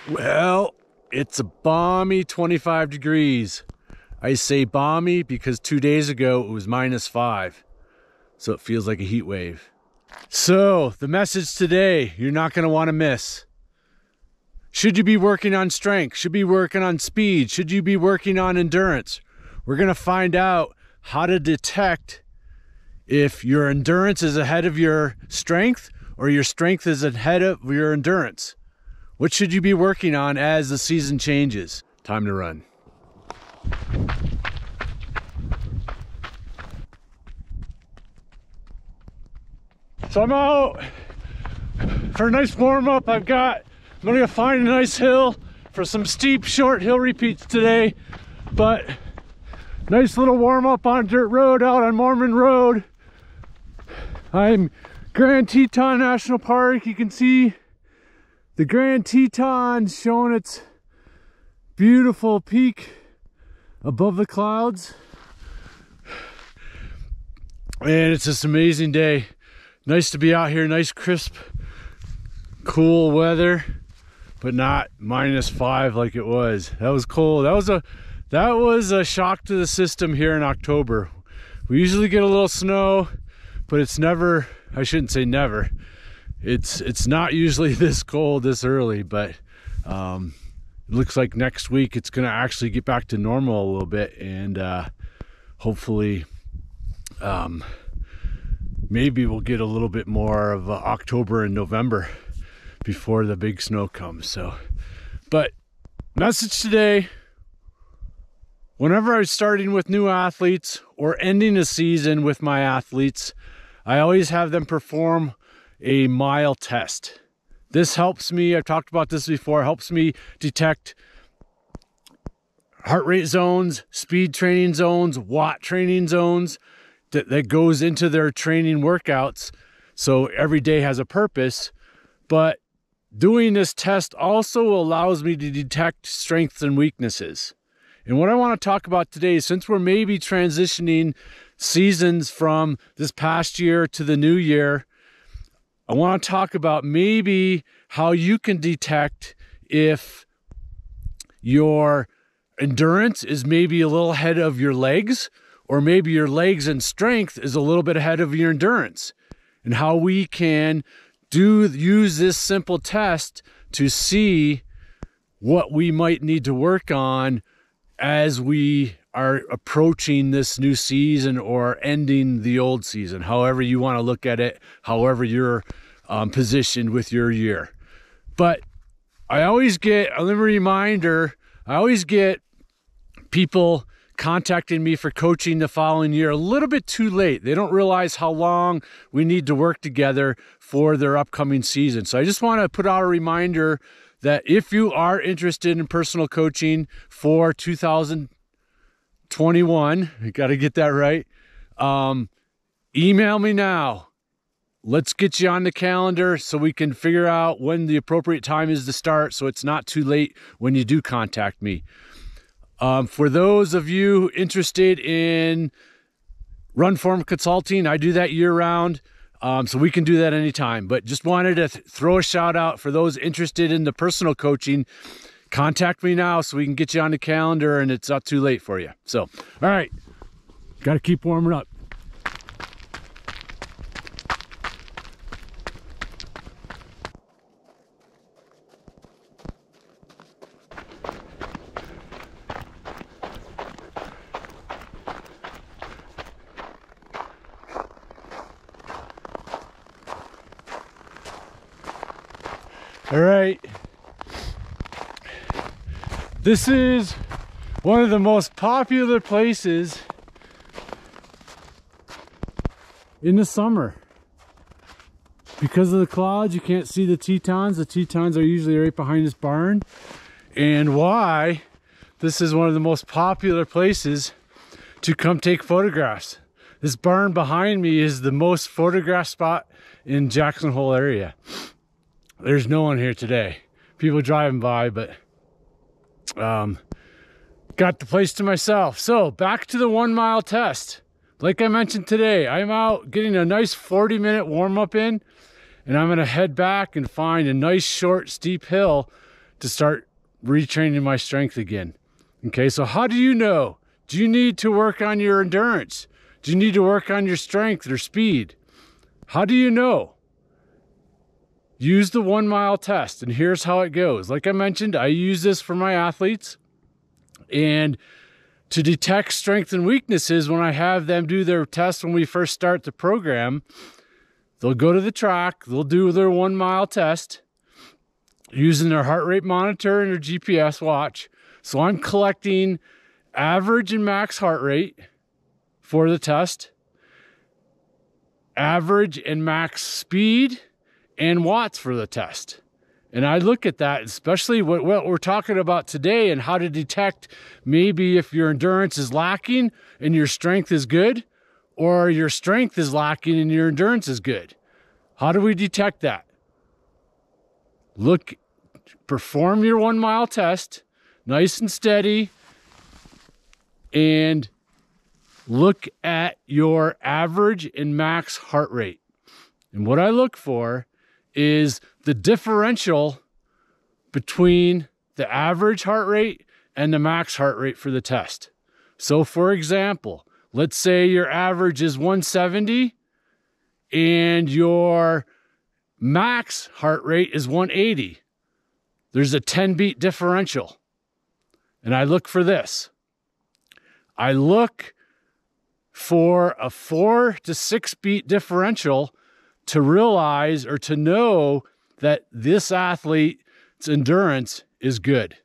Well, it's a balmy 25 degrees. I say balmy because 2 days ago it was -5. So it feels like a heat wave. So the message today, you're not going to want to miss. Should you be working on strength? Should you be working on speed? Should you be working on endurance? We're going to find out how to detect if your endurance is ahead of your strength or your strength is ahead of your endurance. What should you be working on as the season changes? Time to run. So I'm out for a nice warm-up. I'm gonna find a nice hill for some steep, short hill repeats today. But nice little warm-up on dirt road out on Mormon Road. I'm Grand Teton National Park. You can see the Grand Teton showing its beautiful peak above the clouds. And it's just an amazing day. Nice to be out here, nice crisp, cool weather, but not -5 like it was. That was cold. That was a shock to the system here in October. We usually get a little snow, but it's never, I shouldn't say never. It's not usually this cold this early, but it looks like next week it's gonna actually get back to normal a little bit, and hopefully maybe we'll get a little bit more of October and November before the big snow comes. So, but message today, whenever I'm starting with new athletes or ending a season with my athletes, I always have them perform a mile test. This helps me, I've talked about this before, helps me detect heart rate zones, speed training zones, watt training zones that goes into their training workouts. So every day has a purpose, but doing this test also allows me to detect strengths and weaknesses. And what I want to talk about today, since we're maybe transitioning seasons from this past year to the new year, I want to talk about maybe how you can detect if your endurance is maybe a little ahead of your legs, or maybe your legs and strength is a little bit ahead of your endurance, and how we can use this simple test to see what we might need to work on as we are approaching this new season or ending the old season, however you want to look at it, however you're positioned with your year. But I always get a little reminder, I always get people contacting me for coaching the following year a little bit too late. They don't realize how long we need to work together for their upcoming season. So I just want to put out a reminder that if you are interested in personal coaching for 2021, you got to get that right, email me now. Let's get you on the calendar so we can figure out when the appropriate time is to start, so it's not too late when you do contact me. For those of you interested in run form consulting, I do that year round, so we can do that anytime. But just wanted to throw a shout out for those interested in the personal coaching. Contact me now so we can get you on the calendar and it's not too late for you. So, all right, got to keep warming up. All right, this is one of the most popular places in the summer. Because of the clouds, you can't see the Tetons. The Tetons are usually right behind this barn. And why this is one of the most popular places to come take photographs. This barn behind me is the most photographed spot in Jackson Hole area. There's no one here today. People driving by, but got the place to myself. So back to the 1 mile test. Like I mentioned today, I'm out getting a nice 40-minute warm-up in, and I'm gonna head back and find a nice short steep hill to start retraining my strength again. Okay, so how do you know? Do you need to work on your endurance? Do you need to work on your strength or speed? How do you know? Use the 1 mile test, and here's how it goes. Like I mentioned, I use this for my athletes, and to detect strengths and weaknesses when I have them do their test when we first start the program, they'll go to the track, they'll do their 1 mile test using their heart rate monitor and their GPS watch. So I'm collecting average and max heart rate for the test, average and max speed, and watts for the test. And I look at that, especially what we're talking about today and how to detect maybe if your endurance is lacking and your strength is good, or your strength is lacking and your endurance is good. How do we detect that? Perform your 1 mile test, nice and steady, and look at your average and max heart rate. And what I look for is the differential between the average heart rate and the max heart rate for the test. So for example, let's say your average is 170 and your max heart rate is 180. There's a 10 beat differential. And I look for this. I look for a 4 to 6 beat differential to realize or to know that this athlete's endurance is good.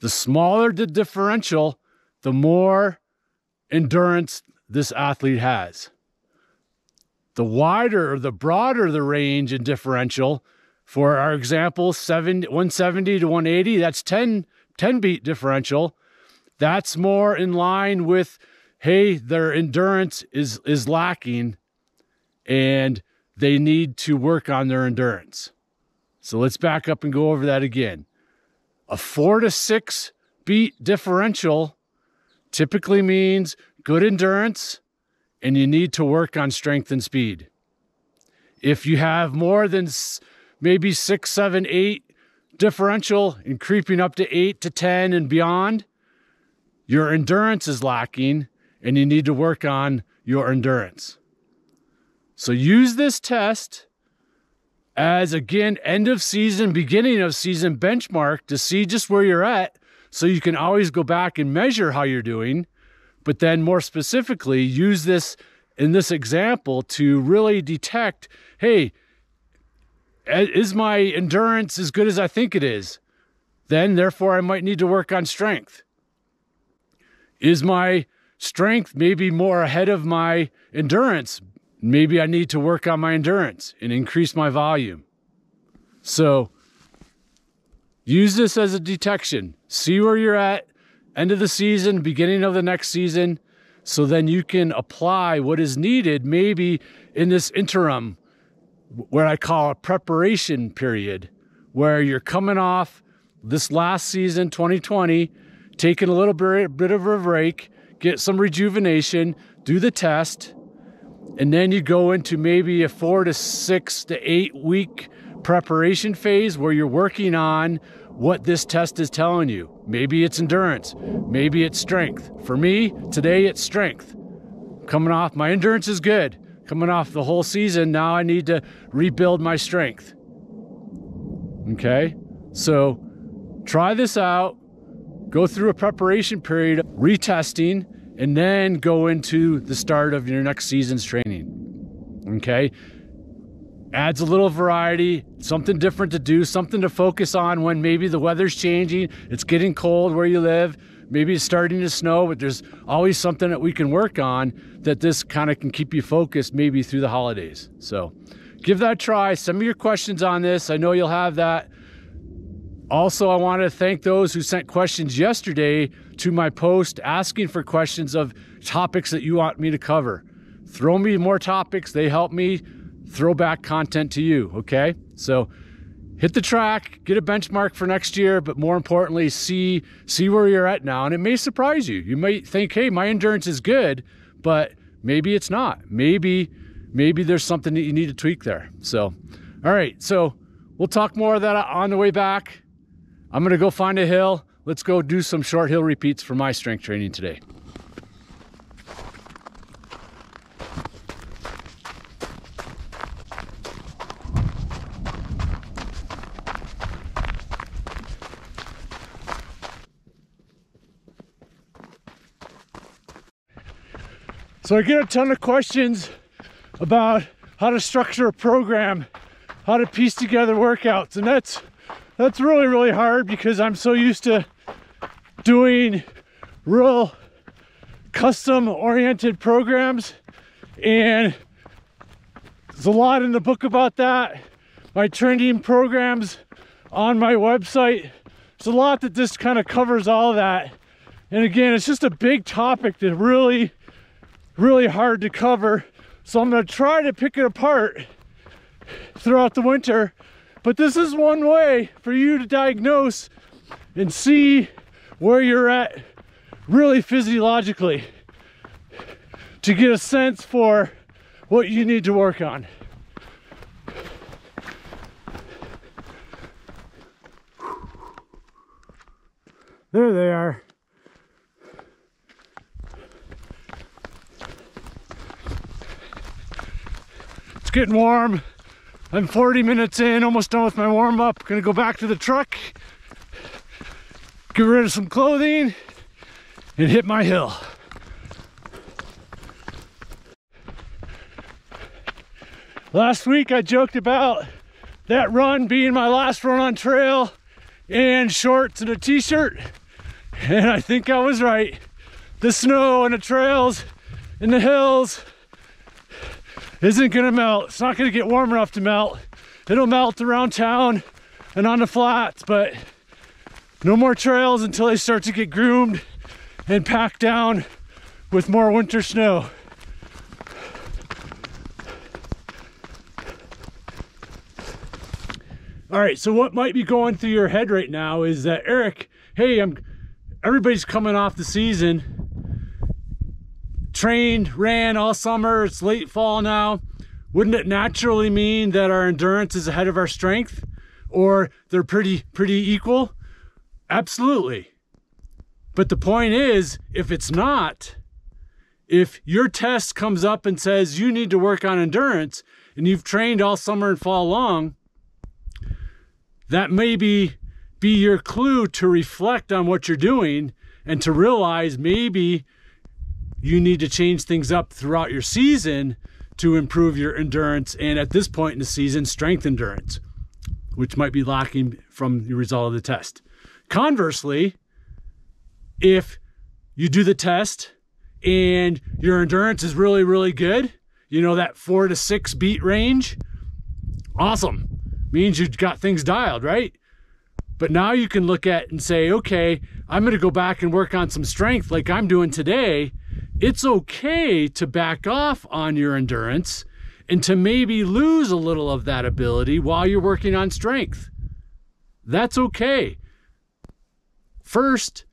The smaller the differential, the more endurance this athlete has. The wider or the broader the range in differential, for our example, 170 to 180, that's 10 beat differential. That's more in line with, hey, their endurance is lacking and they need to work on their endurance. So let's back up and go over that again. A 4 to 6 beat differential typically means good endurance and you need to work on strength and speed. If you have more than maybe 6, 7, 8 differential and creeping up to 8 to 10 and beyond, your endurance is lacking and you need to work on your endurance. So use this test as, again, end of season, beginning of season benchmark to see just where you're at, so you can always go back and measure how you're doing. But then more specifically, use this in this example to really detect, hey, is my endurance as good as I think it is? Then, therefore, I might need to work on strength. Is my strength maybe more ahead of my endurance? Maybe I need to work on my endurance and increase my volume. So use this as a detection. See where you're at, end of the season, beginning of the next season, so then you can apply what is needed maybe in this interim, what I call a preparation period, where you're coming off this last season, 2020, taking a little bit of a break, get some rejuvenation, do the test, and then you go into maybe a 4 to 6 to 8 week preparation phase where you're working on what this test is telling you. Maybe it's endurance, maybe it's strength. For me, today it's strength. Coming off, my endurance is good. Coming off the whole season, now I need to rebuild my strength. Okay, so try this out, go through a preparation period, retesting, and then go into the start of your next season's training. Okay, adds a little variety, something different to do, something to focus on when maybe the weather's changing, it's getting cold where you live, maybe it's starting to snow, but there's always something that we can work on that this kind of can keep you focused maybe through the holidays. So give that a try. Send me your questions on this. I know you'll have that. Also, I want to thank those who sent questions yesterday to my post asking for questions of topics that you want me to cover. Throw me more topics. They help me throw back content to you, okay? So hit the track, get a benchmark for next year, but more importantly, see where you're at now. And it may surprise you. You might think, hey, my endurance is good, but maybe it's not. Maybe there's something that you need to tweak there. So, all right. So We'll talk more of that on the way back. I'm gonna go find a hill. Let's go do some short hill repeats for my strength training today. So I get a ton of questions about how to structure a program, how to piece together workouts, and that's really, really hard because I'm so used to doing real custom oriented programs, and there's a lot in the book about that. My training programs on my website, there's a lot that just kind of covers all of that. And again, it's just a big topic that really hard to cover. So I'm going to try to pick it apart throughout the winter. But this is one way for you to diagnose and see where you're at really physiologically, to get a sense for what you need to work on. There they are. It's getting warm. I'm 40 minutes in, almost done with my warm-up. Gonna go back to the truck, get rid of some clothing, and hit my hill. Last week I joked about that run being my last run on trail and shorts and a t-shirt, and I think I was right. The snow and the trails and the hills isn't gonna melt. It's not gonna get warm enough to melt. It'll melt around town and on the flats, but no more trails until they start to get groomed and packed down with more winter snow. All right, so what might be going through your head right now is that, Eric, hey, everybody's coming off the season, trained, ran all summer, it's late fall now. Wouldn't it naturally mean that our endurance is ahead of our strength, or they're pretty equal? Absolutely. But the point is, if it's not, if your test comes up and says you need to work on endurance and you've trained all summer and fall long, that may be your clue to reflect on what you're doing and to realize maybe you need to change things up throughout your season to improve your endurance, and at this point in the season, strength endurance, which might be lacking from the result of the test. Conversely, if you do the test and your endurance is really good, you know, that 4 to 6 beat range, awesome. Means you've got things dialed, right? But now you can look at and say, okay, I'm going to go back and work on some strength like I'm doing today. It's okay to back off on your endurance and to maybe lose a little of that ability while you're working on strength. That's okay. First,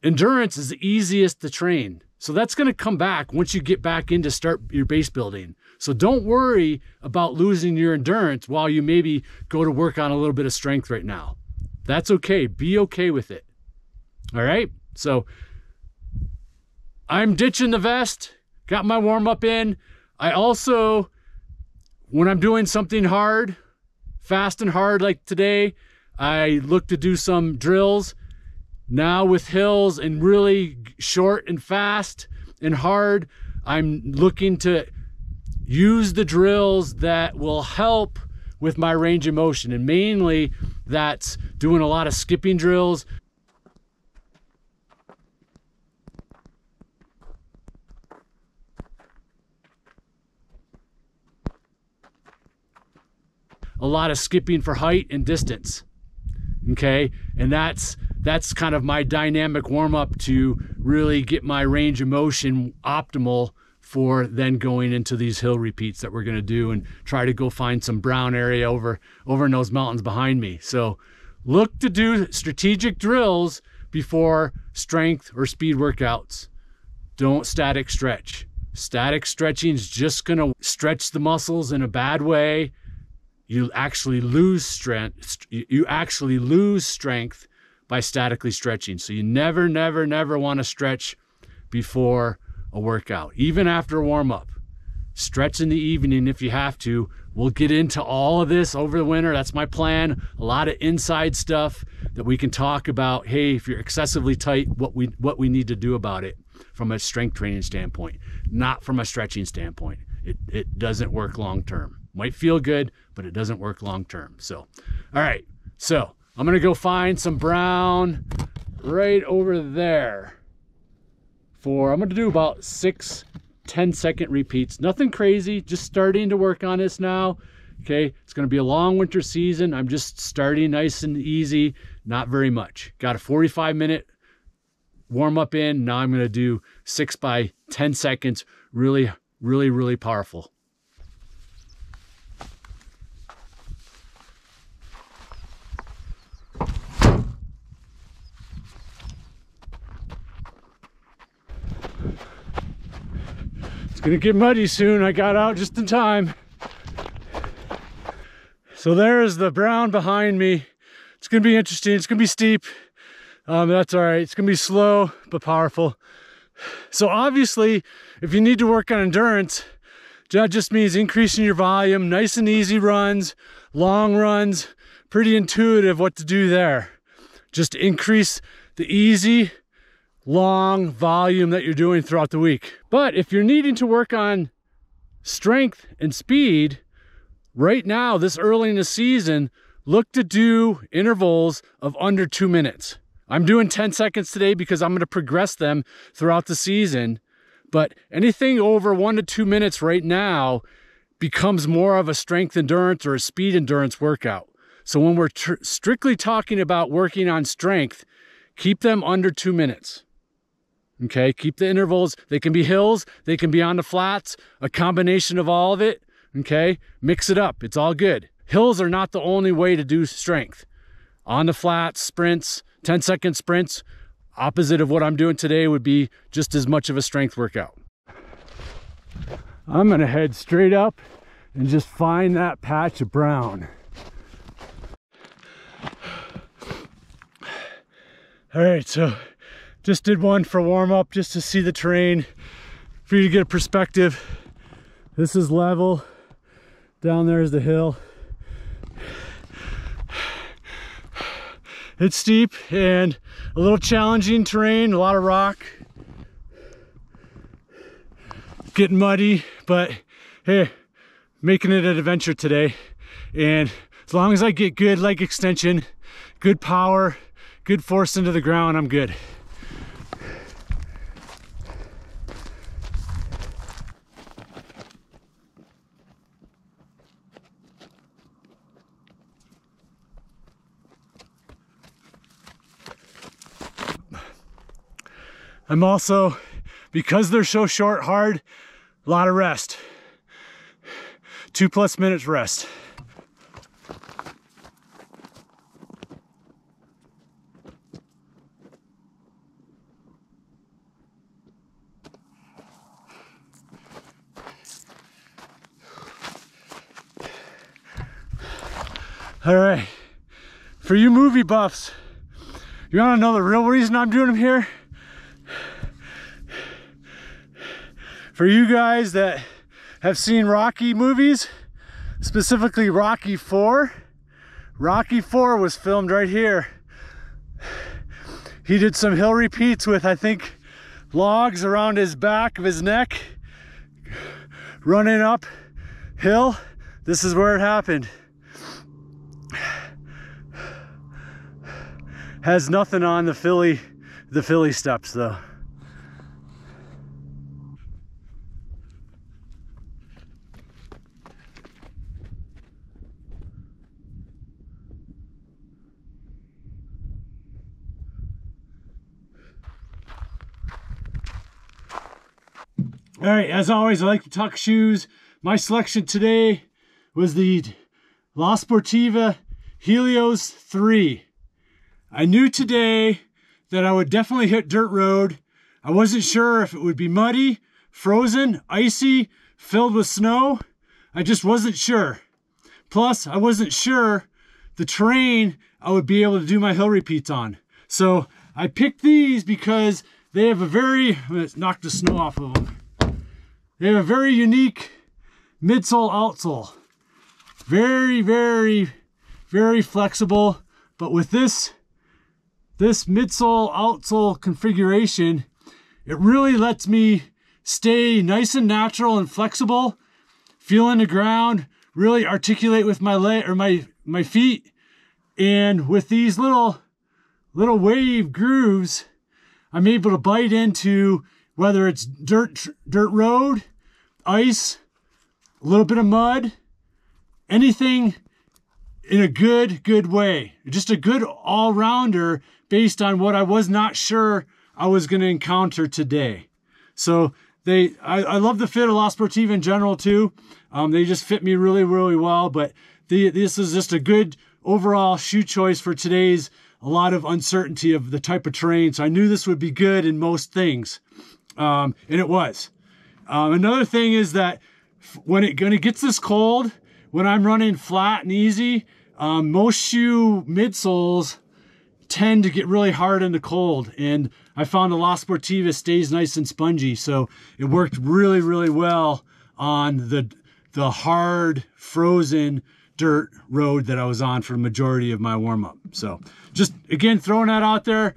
endurance is the easiest to train. So that's going to come back once you get back in to start your base building. So don't worry about losing your endurance while you maybe go to work on a little bit of strength right now. That's okay. Be okay with it. All right? So I'm ditching the vest, got my warm-up in. I also, when I'm doing something hard, fast and hard like today, I look to do some drills. Now with hills and really short and fast and hard, I'm looking to use the drills that will help with my range of motion. And mainly that's doing a lot of skipping drills, a lot of skipping for height and distance. Okay, and that's kind of my dynamic warm-up to really get my range of motion optimal for then going into these hill repeats that we're going to do and try to go find some brown area over in those mountains behind me. So look to do strategic drills before strength or speed workouts. Don't static stretch. Static stretching is just going to stretch the muscles in a bad way. you actually lose strength. You actually lose strength by statically stretching. So you never, never, never want to stretch before a workout, even after a warm up. Stretch in the evening if you have to. We'll get into all of this over the winter. That's my plan. A lot of inside stuff that we can talk about. Hey, if you're excessively tight, what we need to do about it from a strength training standpoint, not from a stretching standpoint. It doesn't work long term. Might feel good, but it doesn't work long term. So, all right. So I'm gonna go find some brown right over there. I'm gonna do about 6 10-second repeats. Nothing crazy, just starting to work on this now. Okay, it's gonna be a long winter season. I'm just starting nice and easy, not very much. Got a 45-minute warm up in. Now I'm gonna do 6 by 10 seconds, really, really, really powerful. It's gonna get muddy soon. I got out just in time. So there's the brown behind me. It's gonna be interesting. It's gonna be steep. That's all right. It's gonna be slow but powerful. So obviously, if you need to work on endurance, that just means increasing your volume, nice and easy runs, long runs, pretty intuitive what to do there. Just increase the easy, long volume that you're doing throughout the week. But if you're needing to work on strength and speed, right now, this early in the season, look to do intervals of under 2 minutes. I'm doing 10 seconds today because I'm going to progress them throughout the season. But anything over 1 to 2 minutes right now becomes more of a strength endurance or a speed endurance workout. So when we're strictly talking about working on strength, keep them under 2 minutes. Okay, keep the intervals. They can be hills, they can be on the flats, a combination of all of it. Okay, mix it up. It's all good. Hills are not the only way to do strength. On the flats, sprints, 10-second sprints, opposite of what I'm doing today would be just as much of a strength workout. I'm gonna head straight up and just find that patch of brown. All right, so just did one for warm up just to see the terrain, for you to get a perspective. This is level. Down there is the hill. It's steep and a little challenging terrain, a lot of rock. Getting muddy, but hey, making it an adventure today. And as long as I get good leg extension, good power, good force into the ground, I'm good. I'm also, because they're so short, hard, a lot of rest. 2+ minutes rest. All right, for you movie buffs, you wanna know the real reason I'm doing them here? For you guys that have seen Rocky movies, specifically Rocky IV, Rocky IV was filmed right here. He did some hill repeats with, I think, logs around his back of his neck, running up hill. This is where it happened. Has nothing on the Philly steps though. All right, as always, I like to talk shoes. My selection today was the La Sportiva Helios 3. I knew today that I would definitely hit dirt road. I wasn't sure if it would be muddy, frozen, icy, filled with snow. I just wasn't sure. Plus, I wasn't sure the terrain I would be able to do my hill repeats on. So I picked these because they have a very, let's knock the snow off of them. They have a very unique midsole, outsole. Very, very, very flexible. But with this midsole, outsole configuration, it really lets me stay nice and natural and flexible, feeling the ground, really articulate with my leg or my feet. And with these little wave grooves, I'm able to bite into whether it's dirt road, ice, a little bit of mud, anything in a good way. Just a good all-rounder based on what I was not sure I was going to encounter today. So I love the fit of La Sportiva in general too. They just fit me really, really well, but this is just a good overall shoe choice for today's a lot of uncertainty of the type of terrain. So I knew this would be good in most things. And it was. Another thing is that when it gets this cold, when I'm running flat and easy, most shoe midsoles tend to get really hard in the cold. And I found the La Sportiva stays nice and spongy. So it worked really, really well on the hard, frozen dirt road that I was on for the majority of my warm-up. So just, again, throwing that out there.